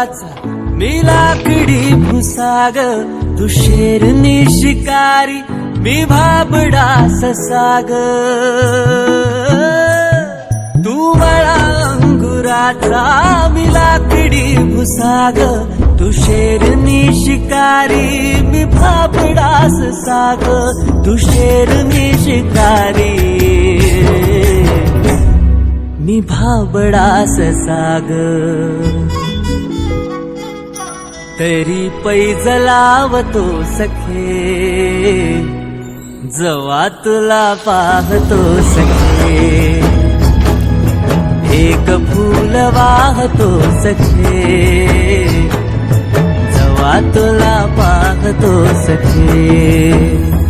अंकुराचा मी लाकडी भुसाग, तू शेरनी शिकारी मी भाबडा ससाग. तू मला अंकुराचा मी लाकडी भुसाग, तू शेरनी शिकारी मी भाबडा ससाग. तू शेरनी शिकारी मी भाबडा ससाग. तरी पैज लावतो सखे, जवा तुला पाहतो सखे. एक फूल वाहतो सखे, जवा तुला पाहतो सखे.